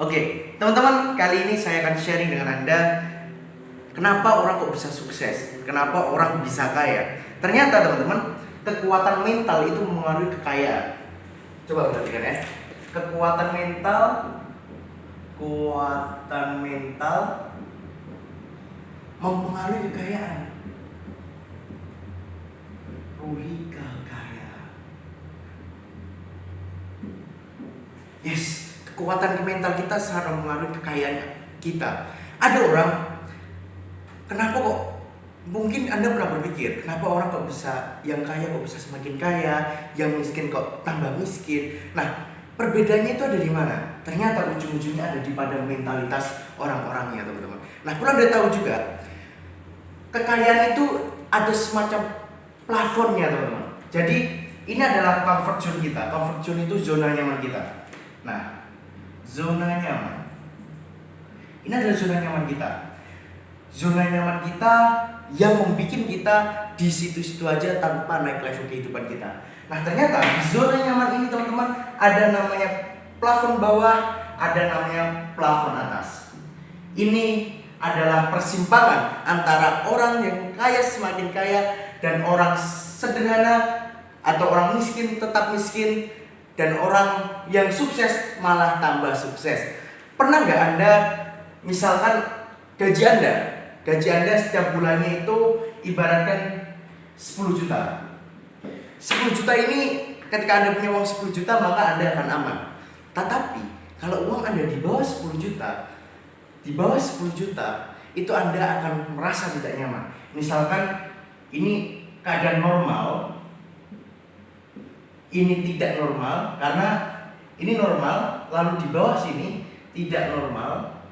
Oke, teman-teman, kali ini saya akan sharing dengan Anda kenapa orang kok bisa sukses, kenapa orang bisa kaya. Ternyata teman-teman, kekuatan mental itu mempengaruhi kekayaan. Coba perhatikan ya. Kekuatan mental, kekuatan mental mempengaruhi kekayaan. Ruhi kekayaan. Yes, kekuatan mental kita sangat mempengaruhi kekayaan kita. Ada orang, kenapa kok? Mungkin Anda pernah berpikir, kenapa orang kok bisa, yang kaya kok bisa semakin kaya, yang miskin kok tambah miskin. Nah, perbedaannya itu ada di mana? Ternyata ujung-ujungnya ada di pada mentalitas orang-orangnya, teman-teman. Nah, perlu Anda tahu juga, kekayaan itu ada semacam plafonnya, teman-teman. Jadi, ini adalah comfort zone kita. Comfort zone itu zona nyaman kita. Nah, zona nyaman. Ini adalah zona nyaman kita. Zona nyaman kita yang membuat kita di situ-situ aja tanpa naik level kehidupan kita. Nah, ternyata di zona nyaman ini, teman-teman, ada namanya plafon bawah, ada namanya plafon atas. Ini adalah persimpangan antara orang yang kaya semakin kaya dan orang sederhana atau orang miskin tetap miskin, dan orang yang sukses malah tambah sukses. Pernah nggak Anda, misalkan gaji Anda setiap bulannya itu ibaratkan 10 juta. 10 juta ini ketika Anda punya uang 10 juta maka Anda akan aman. Tetapi kalau uang Anda di bawah 10 juta, itu Anda akan merasa tidak nyaman. Misalkan ini keadaan normal, ini tidak normal, karena ini normal, lalu di bawah sini tidak normal.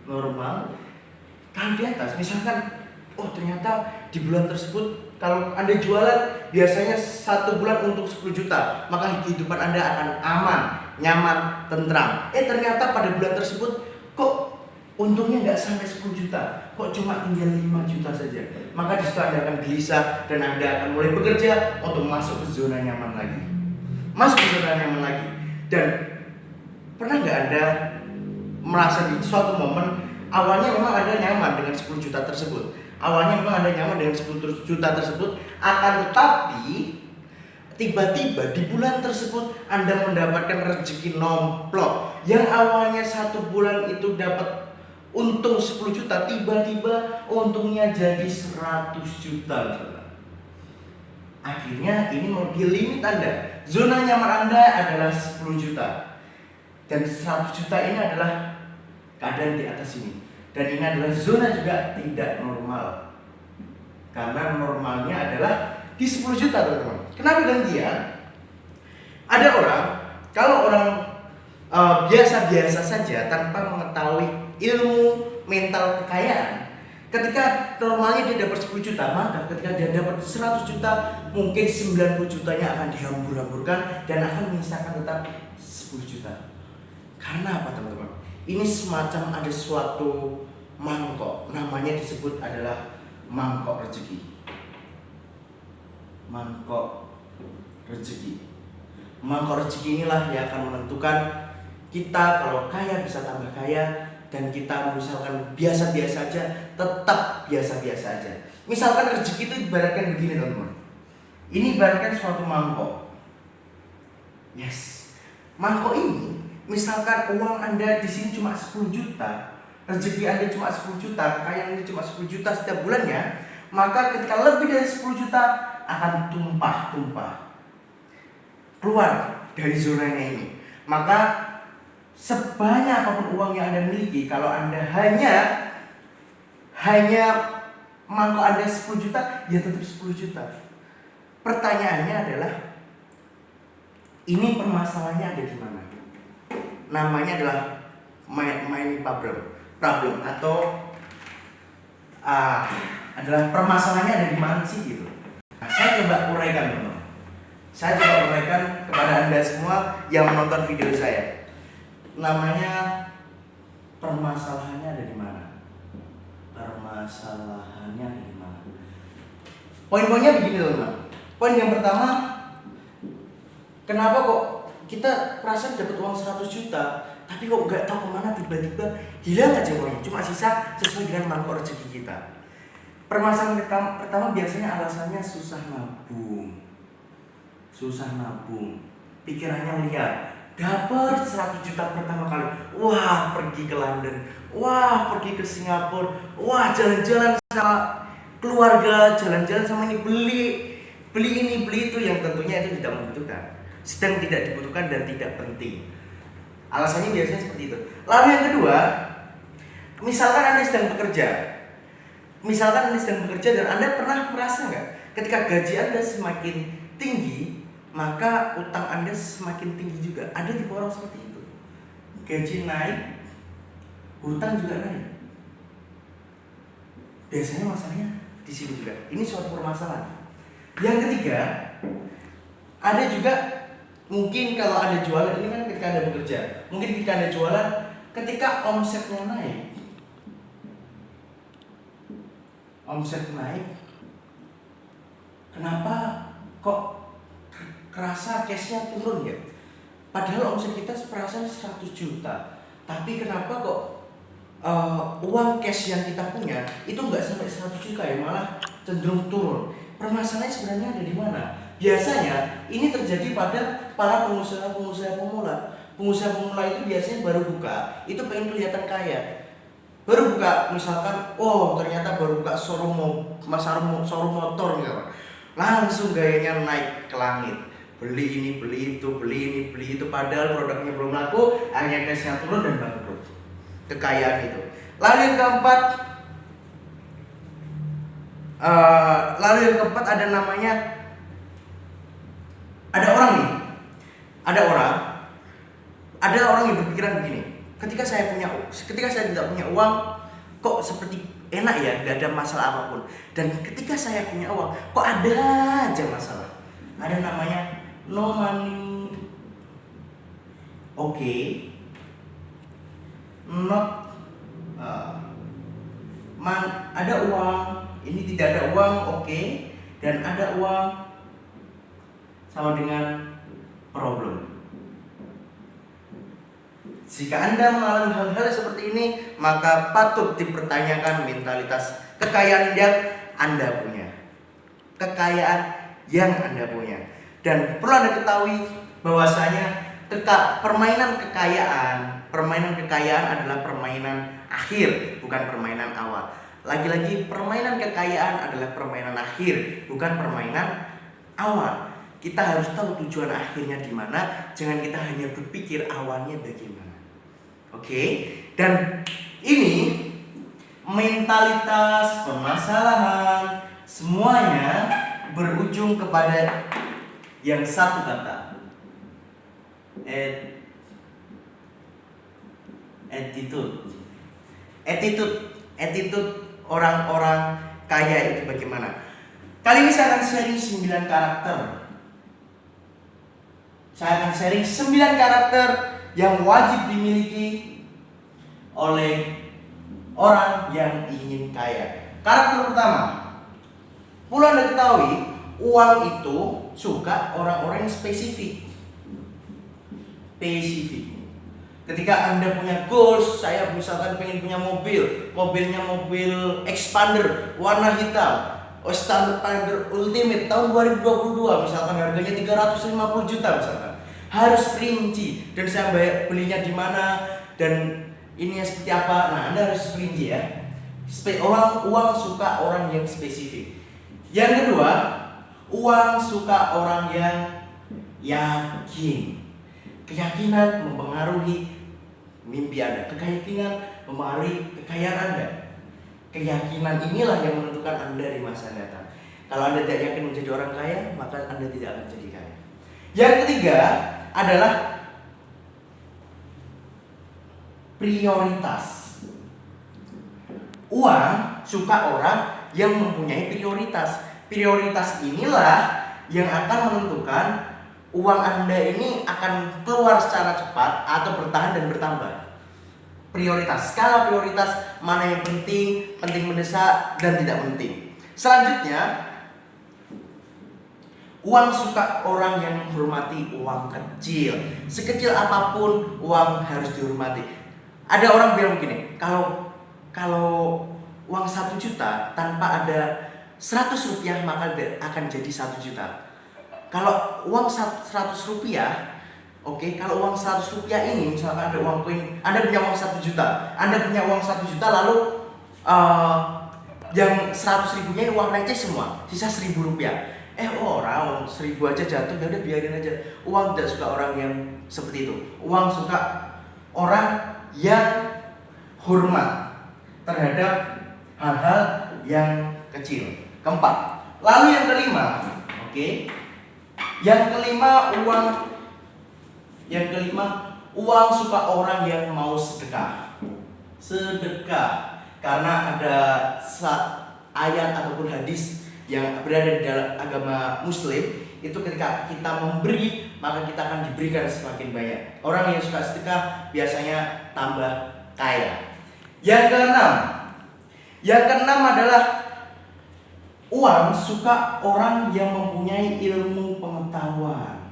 Kalau di atas, misalkan, oh ternyata di bulan tersebut kalau Anda jualan biasanya 1 bulan untuk 10 juta, maka kehidupan Anda akan aman, nyaman, tentram. Ternyata pada bulan tersebut kok untungnya nggak sampai 10 juta, kok cuma tinggal 5 juta saja. Maka di situ Anda akan gelisah dan Anda akan mulai bekerja untuk masuk ke zona nyaman lagi. Dan pernah nggak Anda merasa di suatu momen awalnya memang Anda nyaman dengan 10 juta tersebut, akan tetapi tiba-tiba di bulan tersebut Anda mendapatkan rezeki nomplok. Yang awalnya 1 bulan itu dapat untung 10 juta, tiba-tiba untungnya jadi 100 juta. Akhirnya ini melebihi limit Anda. Zona nyaman Anda adalah 10 juta. Dan 100 juta ini adalah keadaan di atas ini. Dan ini adalah zona juga tidak normal. Karena normalnya adalah di 10 juta, teman-teman. Kenapa demikian? Ada orang, kalau orang biasa-biasa saja tanpa mengetahui ilmu mental kekayaan, ketika normalnya dia dapat 10 juta, maka ketika dia dapat 100 juta, mungkin 90 jutanya akan dihambur-hamburkan dan akan menyisakan tetap 10 juta. Karena apa, teman-teman? Ini semacam ada suatu mangkok, namanya disebut adalah mangkok rezeki. Mangkok rezeki inilah yang akan menentukan kita kalau kaya bisa tambah kaya, dan kita misalkan biasa-biasa aja tetap biasa-biasa aja. Misalkan rezeki itu ibaratkan begini, teman-teman. Ini ibaratkan suatu mangkok. Yes. Mangkok ini, misalkan uang Anda di sini cuma 10 juta, rezeki Anda cuma 10 juta, kekayaan Anda cuma 10 juta setiap bulannya, maka ketika lebih dari 10 juta akan tumpah keluar dari zonanya ini. Maka sebanyak apapun uang yang Anda miliki, kalau Anda hanya mangkok Anda 10 juta, ya tetap 10 juta. Pertanyaannya adalah, ini permasalahannya ada di mana? Namanya adalah money problem atau adalah permasalahannya ada di mana sih gitu. Nah, saya coba uraikan, teman-teman. Saya coba uraikan kepada Anda semua yang menonton video saya. Namanya permasalahannya ada di mana? Poin-poinnya begini, teman-teman. Poin yang pertama, kenapa kok kita perasaan dapat uang 100 juta, tapi kok nggak tahu kemana tiba-tiba hilang aja uangnya, cuma sisa sesuai dengan mangkok rezeki kita. Permasalahan pertama biasanya alasannya susah nabung. Pikirannya liar. Dapat 100 juta pertama kali, wah pergi ke London, wah pergi ke Singapura, wah jalan-jalan sama keluarga, jalan-jalan sama ini, beli ini beli itu, yang tentunya itu tidak membutuhkan, sedang tidak dibutuhkan dan tidak penting. Alasannya biasanya seperti itu. Lalu yang kedua, misalkan Anda sedang bekerja dan Anda pernah merasa nggak, ketika gaji Anda semakin tinggi, maka utang Anda semakin tinggi juga. Ada tipe orang seperti itu. Gaji naik, hutang juga naik. Biasanya masalahnya di sini juga. Ini suatu permasalahan. Yang ketiga, ada juga mungkin kalau Anda jualan, ini kan ketika Anda bekerja, mungkin ketika Anda jualan, ketika omset naik, kenapa kok kerasa cashnya turun ya? Padahal omset kita perasaan 100 juta, tapi kenapa kok uang cash yang kita punya itu nggak sampai 100 juta ya, malah cenderung turun. Permasalahannya sebenarnya ada di mana? Biasanya ini terjadi pada para pengusaha pemula. Pengusaha pemula itu biasanya baru buka, itu pengen kelihatan kaya. Baru buka, misalkan, oh ternyata baru buka showroom motor misalkan. Langsung gayanya naik ke langit. Beli ini, beli itu, padahal produknya belum laku, akhirnya cashnya turun dan bangkrut. Kekayaan itu. Lalu yang keempat ada namanya, ada orang yang berpikiran begini, ketika saya tidak punya uang, kok seperti enak ya, gak ada masalah apapun. Dan ketika saya punya uang, kok ada aja masalah. Ada namanya no money, ada uang, ini tidak ada uang, dan ada uang sama dengan problem. Jika Anda mengalami hal-hal seperti ini, maka patut dipertanyakan mentalitas kekayaan yang Anda punya. Dan perlu Anda ketahui bahwasanya permainan kekayaan adalah permainan akhir, bukan permainan awal. Lagi-lagi, permainan kekayaan adalah permainan akhir, bukan permainan awal. Kita harus tahu tujuan akhirnya di mana, jangan kita hanya berpikir awalnya bagaimana. Dan ini mentalitas, permasalahan, semuanya berujung kepada yang satu kata, attitude orang-orang kaya itu bagaimana. Kali ini saya akan sharing 9 karakter. Yang wajib dimiliki oleh orang yang ingin kaya. Karakter pertama, perlu Anda ketahui, uang itu suka orang-orang yang spesifik. Ketika Anda punya goals, saya misalkan pengen punya mobilnya mobil expander warna hitam, standar ultimate tahun 2022, misalkan harganya 350 juta misalkan. Harus rinci, dan saya belinya di mana dan ini seperti apa. Nah, Anda harus rinci ya. Uang suka orang yang spesifik. Yang kedua, uang suka orang yang yakin. Keyakinan mempengaruhi mimpi Anda. Keyakinan mempengaruhi kekayaan Anda. Keyakinan inilah yang menentukan Anda di masa datang. Kalau Anda tidak yakin menjadi orang kaya, maka Anda tidak akan jadi kaya. Yang ketiga adalah prioritas. Uang suka orang yang mempunyai prioritas. Prioritas inilah yang akan menentukan uang Anda ini akan keluar secara cepat atau bertahan dan bertambah. Prioritas, skala prioritas, mana yang penting, penting mendesak, dan tidak penting. Selanjutnya, Uang suka orang yang menghormati uang kecil. Sekecil apapun uang harus dihormati. Ada orang bilang begini, kalau uang 1 juta tanpa ada 100 rupiah maka akan jadi 1 juta. Kalau uang 100 rupiah, oke, kalau uang 100 rupiah ini misalkan ada uang koin, Anda punya uang 1 juta, Anda punya uang 1 juta, lalu yang 100 ribunya ini uang receh semua, sisa 1000 rupiah. Orang 1000 aja jatuh, ya udah biarin aja. Uang tidak suka orang yang seperti itu. Uang suka orang yang hormat terhadap hal-hal yang kecil. Keempat. Lalu yang kelima, oke. Yang kelima, uang suka orang yang mau sedekah. Sedekah. Karena ada ayat ataupun hadis yang berada di dalam agama Muslim, itu ketika kita memberi maka kita akan diberikan semakin banyak. Orang yang suka sedekah biasanya tambah kaya. Yang keenam adalah uang suka orang yang mempunyai ilmu pengetahuan.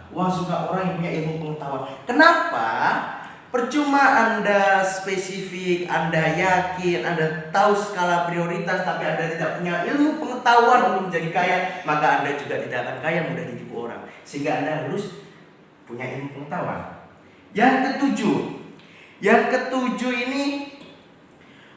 Uang suka orang yang punya ilmu pengetahuan. Kenapa? Percuma Anda spesifik, Anda yakin, Anda tahu skala prioritas, tapi Anda tidak punya ilmu pengetahuan untuk menjadi kaya, maka Anda juga tidak akan kaya, mudah ditipu orang. Sehingga Anda harus punya ilmu pengetahuan. Yang ketujuh ini,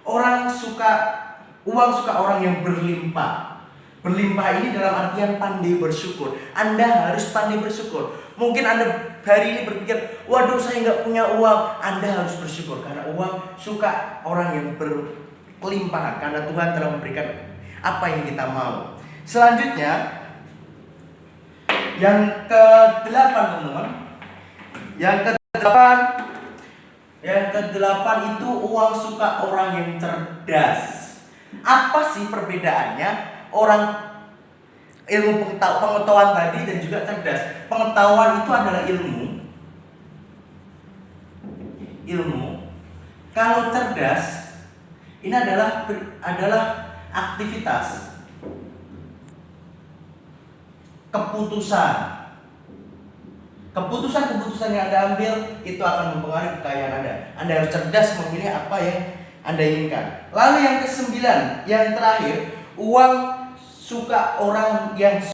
uang suka orang yang berlimpah. Berlimpah ini dalam artian pandai bersyukur. Anda harus pandai bersyukur. Mungkin Anda hari ini berpikir, waduh saya nggak punya uang. Anda harus bersyukur karena uang suka orang yang berkelimpahan. Karena Tuhan telah memberikan apa yang kita mau. Selanjutnya, yang ke-8 teman-teman. Yang ke-8 itu uang suka orang yang cerdas. Apa sih perbedaannya? Orang ilmu pengetahuan tadi dan juga cerdas. Pengetahuan itu adalah ilmu. Kalau cerdas ini adalah aktivitas, keputusan yang Anda ambil itu akan mempengaruhi kekayaan Anda. Anda harus cerdas memilih apa yang Anda inginkan. Lalu yang ke-9, yang terakhir, uang suka orang yang